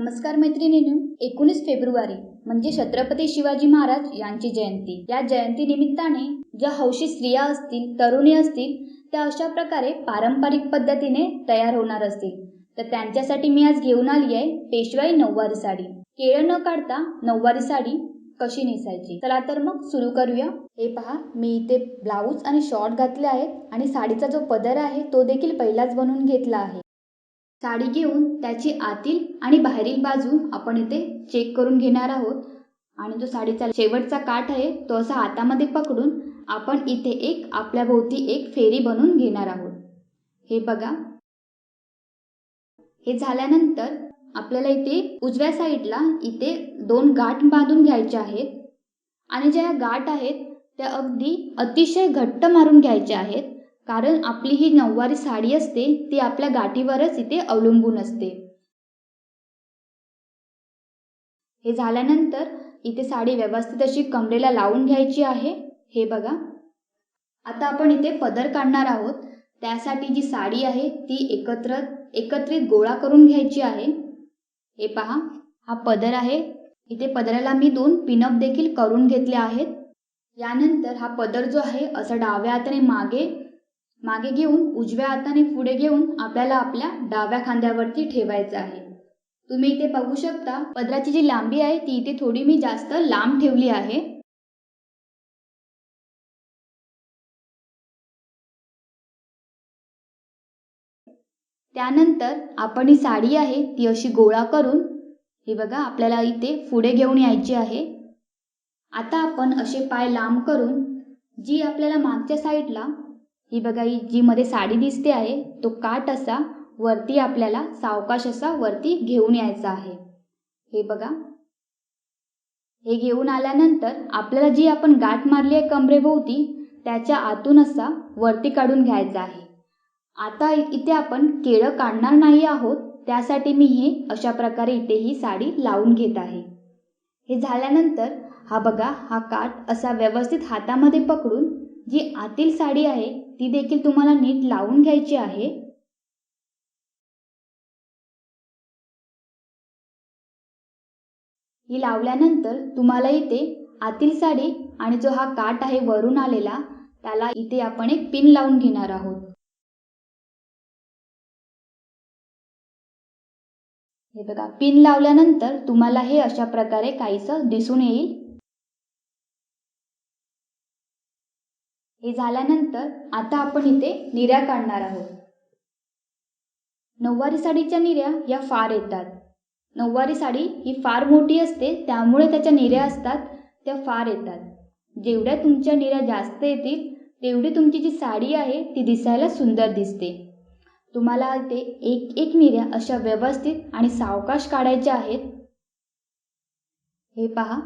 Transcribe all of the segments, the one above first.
नमस्कार मैत्रिणींनो, 19 फेब्रुवारी म्हणजे छत्रपती शिवाजी महाराज यांची जयंती। या जयंती निमित्ताने ज्या हौशी स्त्रिया असतील, तरुणी असतील, त्या अशा प्रकारे पारंपरिक पद्धतीने तयार होणार असतील, तर त्यांच्यासाठी मी आज घेऊन आली आहे पेशवाई नऊवारी साडी। केळं न काढता नऊवारी साडी कशी नेसायची, चला तर मग सुरू करूया। हे पहा, मी इथे ब्लाऊज आणि शॉर्ट घातले आहेत आणि साडीचा जो पदर आहे तो देखील पहिलाच बनवून घेतला आहे। साडी घेऊन त्याची आतील आणि बाहेरील बाजू आपण इथे चेक करून घेणार आहोत आणि जो साडीचा शेवटचा काठ आहे तो असा हातामध्ये पकडून आपण इथे एक आपल्या भोवती एक फेरी बनवून घेणार आहोत। हे बघा, हे झाल्यानंतर आपल्याला इथे उजव्या साईडला इथे 2 गाठ बांधून घ्यायचे आहेत आणि ज्या गाठ आहेत त्या अगदी अतिशय घट्ट मारून घ्यायच्या आहेत, कारण आपली ही नऊवारी साडी असते ती आपल्या गाठीवरच इथे अवलंबून असते। हे झाल्यानंतर इथे साडी व्यवस्थित अशी कमरेला लावून घ्यायची आहे। हे बघा, आता आपण इथे पदर काढणार आहोत। त्यासाठी जी साडी आहे ती एकत्रित गोळा करून घ्यायची आहे। हे पहा, हा पदर आहे। इथे पदराला मी 2 पिनअप देखील करून घेतले आहेत। यानंतर हा पदर जो आहे असा डाव्या हाताने मागे घेऊन उजव्या हाताने पुढे घेऊन आपल्याला आपल्या डाव्या खांद्यावरती ठेवायचा आहे। तुम्ही इथे बघू शकता, पदराची जी लांबी आहे ती इथे थोडी मी जास्त लांब ठेवली आहे। त्यानंतर आपण ही साडी आहे ती अशी गोळा करून हे बघा आपल्याला इथे पुढे घेऊन यायची आहे। आता आपण असे पाय लांब करून जी आपल्याला मागच्या साईडला ही बघा, ही जी मध्ये साडी दिसते आहे तो काठ असा वरती आपल्याला सावकाश असा वरती घेऊन यायचा आहे। हे बघा, हे घेऊन आल्यानंतर आपल्याला जी आपण गाठ मारली आहे कमरेभोवती त्याच्या आतून असा वरती काढून घ्यायचा आहे। आता इथे आपण केळं काढणार नाही आहोत, त्यासाठी मी हे अशा प्रकारे इथे ही साडी लावून घेत आहे। हे झाल्यानंतर हा बघा, हा काठ असा व्यवस्थित हातामध्ये पकडून जी आतील साडी आहे ती देखील तुम्हाला नीट लावून घ्यायची आहे। ही लावल्यानंतर तुम्हाला इथे आतील साडी आणि जो हा काठ आहे वरून आलेला त्याला इथे आपण एक पिन लावून घेणार आहोत। हे बघा, पिन लावल्यानंतर तुम्हाला हे अशा प्रकारे काहीसं दिसून येईल। हे झाल्यानंतर आता आपण इथे निर्या काढणार आहोत। नऊवारी साडीच्या निर्या या फार येतात। नऊवारी साडी ही फार मोठी असते, त्यामुळे त्याच्या निर्या असतात त्या फार येतात। जेवढ्या तुमच्या निर्या जास्त येतील तेवढी तुमची जी साडी आहे ती दिसायला सुंदर दिसते। तुम्हाला इथे एक निर्या अशा व्यवस्थित आणि सावकाश काढायच्या आहेत। हे पहा,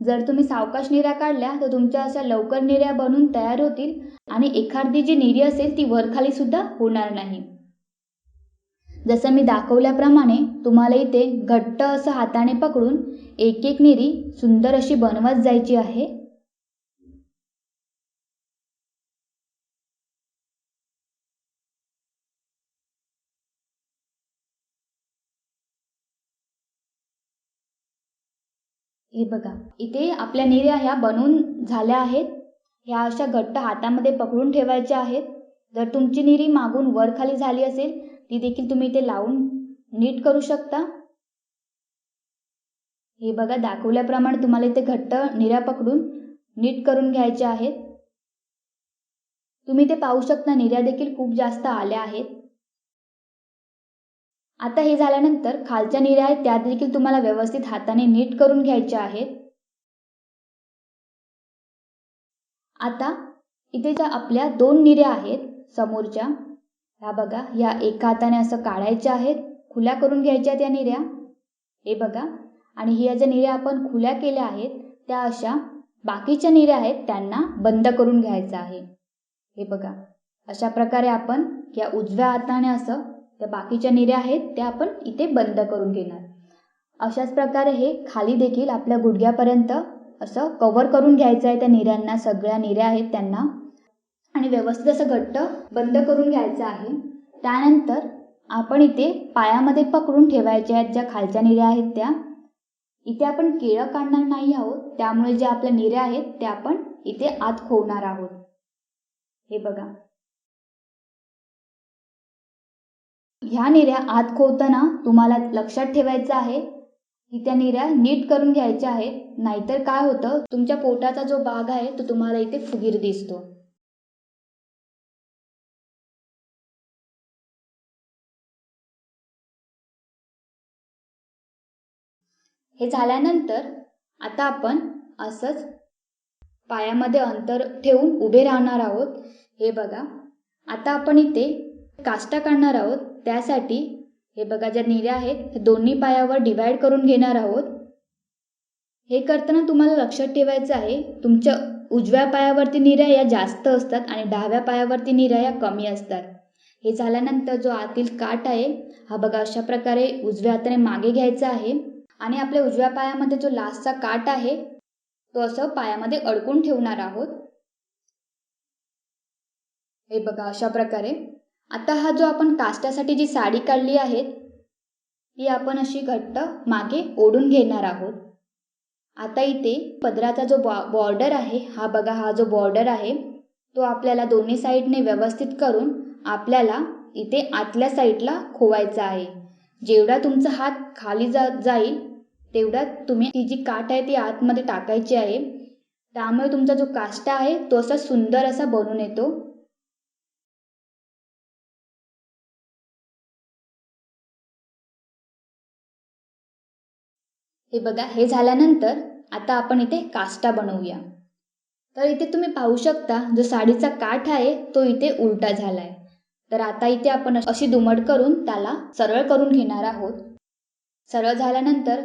जर तुम्ही सावकाश निर्या काढल्या तर तुमच्या अशा लवकर निर्या बनून तयार होतील आणि एखादी जी निरी असेल ती वरखाली सुद्धा होणार नाही। जसं मी दाखवल्याप्रमाणे तुम्हाला इथे घट्ट असं हाताने पकडून एक निरी सुंदर अशी बनवत जायची आहे। हे बघा, इथे आपल्या निर्या ह्या बनवून झाल्या आहेत। ह्या अशा घट्ट हातामध्ये पकडून ठेवायच्या आहेत। जर तुमची निरी मागून वर खाली झाली असेल ती देखील तुम्ही इथे लावून नीट करू शकता। हे बघा, दाखवल्याप्रमाणे तुम्हाला इथे घट्ट निर्या पकडून नीट करून घ्यायच्या आहेत। तुम्ही इथे पाहू शकता निर्या देखील खूप जास्त आल्या आहेत। आता हे झाल्यानंतर खालच्या निर्या आहेत त्या देखील तुम्हाला व्यवस्थित हाताने नीट करून घ्यायच्या आहेत। आता इथे ज्या आपल्या 2 निर्या आहेत समोरच्या, ह्या बघा, ह्या एका हाताने असं काढायच्या आहेत, खुल्या करून घ्यायच्या त्या निर्या। हे बघा, आणि ह्या ज्या निर्या आपण खुल्या केल्या आहेत त्या अशा बाकीच्या निर्या आहेत त्यांना बंद करून घ्यायचं आहे। हे बघा, अशा प्रकारे आपण या उजव्या हाताने असं त्या बाकीच्या निर्या आहेत त्या आपण इथे बंद करून घेणार। अशाच प्रकारे हे खाली देखील आपल्या गुडघ्यापर्यंत असं कव्हर करून घ्यायचं आहे त्या निर्यांना, सगळ्या निर्या आहेत त्यांना, आणि व्यवस्थित असं घट्ट बंद करून घ्यायचं आहे। त्यानंतर आपण इथे पायामध्ये पकडून ठेवायच्या आहेत ज्या खालच्या निऱ्या आहेत त्या. इथे आपण केळं काढणार नाही आहोत, त्यामुळे ज्या आपल्या निऱ्या आहेत त्या आपण इथे आत खोवणार आहोत. हे बघा, ह्या निऱ्या आत खोवताना तुम्हाला लक्षात ठेवायचं आहे की त्या निऱ्या नीट करून घ्यायच्या आहेत, नाहीतर काय होतं, तुमच्या पोटाचा जो भाग आहे तो तुम्हाला इथे फुगीर दिसतो. हे झाल्यानंतर आता आपण असंच पायामध्ये अंतर ठेवून उभे राहणार आहोत. हे बघा, आता आपण इथे काष्टा काढणार आहोत. त्यासाठी हे बघा, ज्या निऱ्या आहेत त्या दोन्ही पायावर डिवाइड करून घेणार आहोत. हे करताना तुम्हाला लक्षात ठेवायचं आहे, तुमच्या उजव्या पायावरती निऱ्या या जास्त असतात आणि डाव्या पायावरती निऱ्या या कमी असतात. हे झाल्यानंतर जो आतील काठ आहे हा बघा अशा प्रकारे उजव्या हाताने मागे घ्यायचा आहे आणि आपल्या उजव्या पायामध्ये जो लास्टचा काठ आहे तो असं पायामध्ये अडकून ठेवणार आहोत. हे बघा अशा प्रकारे. आता हा जो आपण काष्टासाठी जी साडी काढली आहे ती आपण अशी घट्ट मागे ओढून घेणार आहोत. आता इथे पदराचा जो बॉर्डर आहे हा बघा, हा जो बॉर्डर आहे तो आपल्याला दोन्ही साईडने व्यवस्थित करून आपल्याला इथे आतल्या साईडला खोवायचा आहे. जेवढा तुमचा हात खाली जाईल तेवढा तुम्ही ती जी काठ आहे ती आतमध्ये टाकायची आहे. त्यामुळे तुमचा जो काष्टा आहे तो असा सुंदर असा बनून येतो. हे बघा, हे झाल्यानंतर आता आपण इथे काष्टा बनवूया. तर इथे तुम्ही पाहू शकता जो साडीचा काठ आहे तो इथे उलटा झालाय. तर आता इथे आपण अशी दुमड करून त्याला सरळ करून घेणार आहोत. सरळ झाल्यानंतर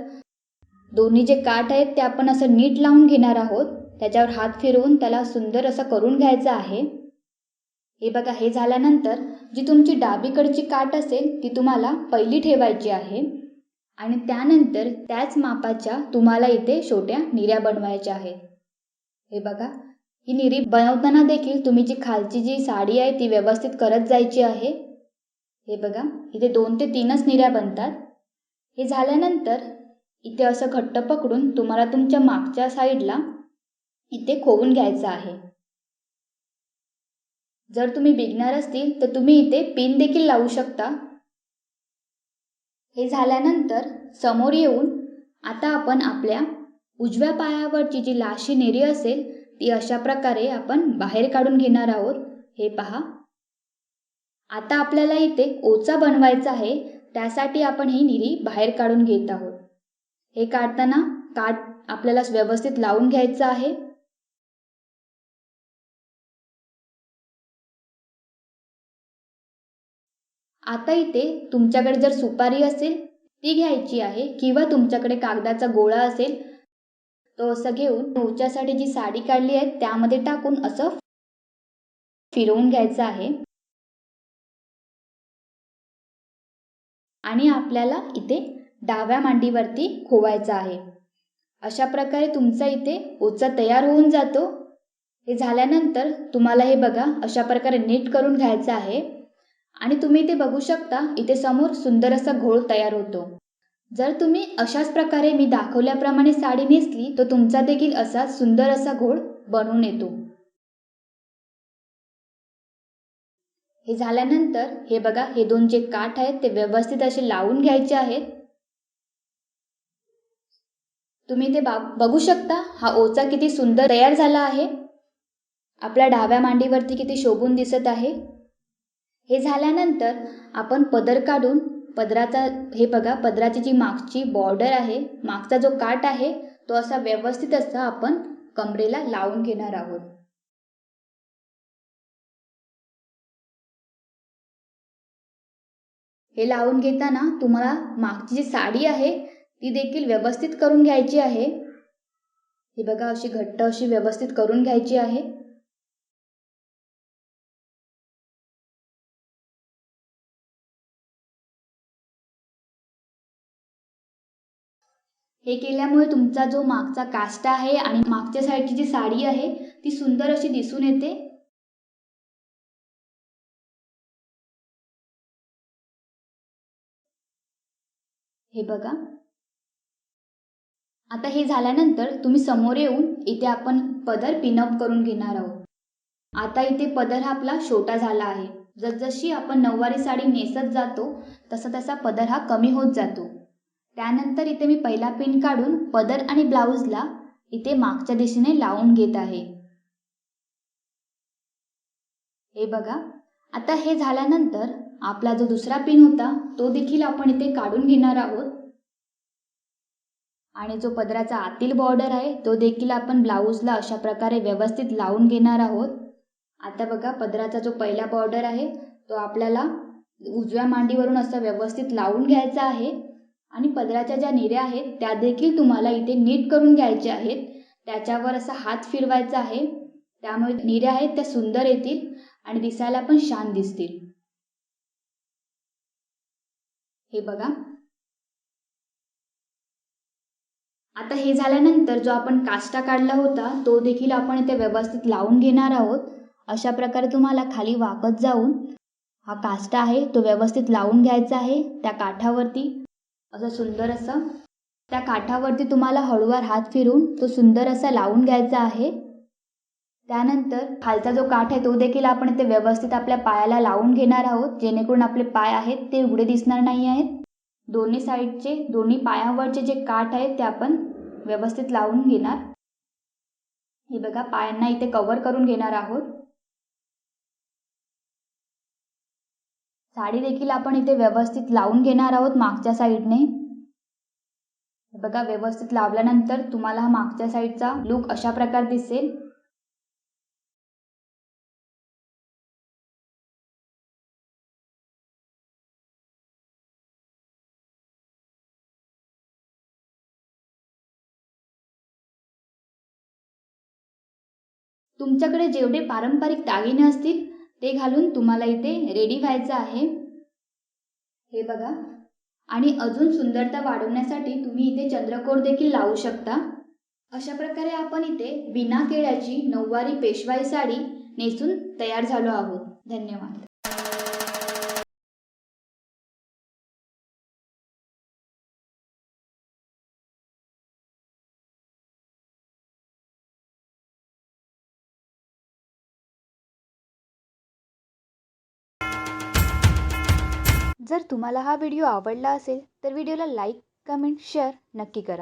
दोन्ही जे काठ आहेत ते आपण असं नीट लावून घेणार आहोत. त्याच्यावर हात फिरवून त्याला सुंदर असं करून घ्यायचं आहे. हे बघा, हे झाल्यानंतर जी तुमची डावीकडची काठ असेल ती तुम्हाला पहिली ठेवायची आहे आणि त्यानंतर त्याच मापाच्या तुम्हाला इथे छोट्या निऱ्या बनवायच्या आहेत. हे बघा, ही निरी बनवताना देखील तुम्ही जी खालची जी साडी आहे ती व्यवस्थित करत जायची आहे. हे बघा, इथे 2 ते 3च निऱ्या बनतात. हे झाल्यानंतर इथे असं घट्ट पकडून तुम्हाला तुमच्या मागच्या साईडला इथे खोवून घ्यायचं आहे. जर तुम्ही बिगनर असतील तर तुम्ही इथे पिन देखील लावू शकता. हे झाल्यानंतर समोर येऊन आता आपण आपल्या उजव्या पायावरची जी लाशी निरी असेल ती अशा प्रकारे आपण बाहेर काढून घेणार आहोत. हे पहा, आता आपल्याला इथे ओचा बनवायचा आहे, त्यासाठी आपण ही निरी बाहेर काढून घेत आहोत. हे काढताना काठ आपल्याला व्यवस्थित लावून घ्यायचं आहे. आता इथे तुमच्याकडे जर सुपारी असेल ती घ्यायची आहे किंवा तुमच्याकडे कागदाचा गोळा असेल तो असं घेऊन ओच्यासाठी जी साडी काढली आहे त्यामध्ये टाकून असं फिरवून घ्यायचं आहे आणि आपल्याला इथे डाव्या मांडीवरती खोवायचा आहे. अशा प्रकारे तुमचा इथे ओचा तयार होऊन जातो. हे झाल्यानंतर तुम्हाला हे बघा अशा प्रकारे नीट करून घ्यायचं आहे आणि तुम्ही इथे बघू शकता इथे समोर सुंदर असा घोळ तयार होतो. जर तुम्ही अशाच प्रकारे मी दाखवल्याप्रमाणे साडी नेसली तर तुमचा देखील असा सुंदर असा घोळ बनून येतो. हे झाल्यानंतर हे बघा, हे 2 जे काठ आहेत ते व्यवस्थित असे लावून घ्यायचे आहेत. तुम्ही ते बघू शकता हा ओचा किती सुंदर तयार झाला आहे. आपल्या डाव्या मांडीवरती किती शोभून दिसत आहे. हे झाल्यानंतर आपण पदर काढून पदराचा हे बघा, पदराची जी मागची बॉर्डर आहे, मागचा जो काठ आहे तो असा व्यवस्थित असा आपण कमरेला लावून घेणार आहोत. हे लावून घेताना तुम्हाला मागची जी साडी आहे ती देखील व्यवस्थित करून घ्यायची आहे. हे बघा, अशी घट्ट अशी व्यवस्थित करून घ्यायची आहे. हे केल्यामुळे तुमचा जो मागचा काष्टा आहे आणि मागच्या साईडची जी साडी आहे ती सुंदर अशी दिसून येते. हे बघा. आता हे झाल्यानंतर तुम्ही समोर येऊन इथे आपण पदर पिनअप करून घेणार आहोत. आता इथे पदर हा आपला छोटा झाला आहे. जसजशी आपण नऊवारी साडी नेसत जातो तसा पदर हा कमी होत जातो. त्यानंतर इथे मी पहिला पिन काढून पदर आणि ब्लाऊजला इथे मागच्या दिशेने लावून घेत आहे. हे बघा. आता हे झाल्यानंतर आपला जो दुसरा पिन होता तो देखील आपण इथे काढून घेणार आहोत आणि जो पदराचा आतील बॉर्डर आहे तो देखील आपण ब्लाऊजला अशा प्रकारे व्यवस्थित लावून घेणार आहोत. आता बघा, पदराचा जो पहिला बॉर्डर आहे तो आपल्याला उजव्या मांडीवरून असं व्यवस्थित लावून घ्यायचा आहे आणि पदराच्या ज्या निऱ्या आहेत त्या देखील तुम्हाला इथे नीट करून घ्यायच्या आहेत. त्याच्यावर असा हात फिरवायचा आहे, त्यामुळे निऱ्या आहेत त्या सुंदर येतील आणि दिसायला पण छान दिसतील. हे बघा. आता हे झाल्यानंतर जो आपण काष्टा काढला होता तो देखील आपण इथे व्यवस्थित लावून घेणार आहोत. अशा प्रकारे तुम्हाला खाली वाकत जाऊन हा काष्टा आहे तो व्यवस्थित लावून घ्यायचा आहे. त्या काठावरती असं सुंदर असं त्या काठावरती तुम्हाला हळूवार हात फिरून तो सुंदर असा लावून घ्यायचा आहे. त्यानंतर खालचा जो काठ आहे तो देखील आपण इथे व्यवस्थित आपल्या पायाला लावून घेणार आहोत, जेणेकरून आपले पाय आहेत ते उघडे दिसणार नाही आहेत. दोन्ही साईडचे दोन्ही पायावरचे जे काठ आहेत ते आपण व्यवस्थित लावून घेणार. हे बघा, पायांना इथे कव्हर करून घेणार आहोत. साडी देखील आपण इथे व्यवस्थित लावून घेणार आहोत मागच्या साईडने. हे बघा, व्यवस्थित लावल्यानंतर तुम्हाला हा मागच्या साईडचा लुक अशा प्रकारे दिसेल. तुमच्याकडे जेवढे पारंपरिक दागिने असतील ते घालून तुम्हाला इथे रेडी व्हायचं आहे. हे बघा. आणि अजून सुंदरता वाढवण्यासाठी तुम्ही इथे चंद्रकोर देखील लावू शकता. अशा प्रकारे आपण इथे बिना केळ्याची नऊवारी पेशवाई साडी नेसून तयार झालो आहोत. धन्यवाद. जर तुम्हाला हा व्हिडिओ आवडला असेल तर व्हिडिओला लाईक, कमेंट, शेअर नक्की करा.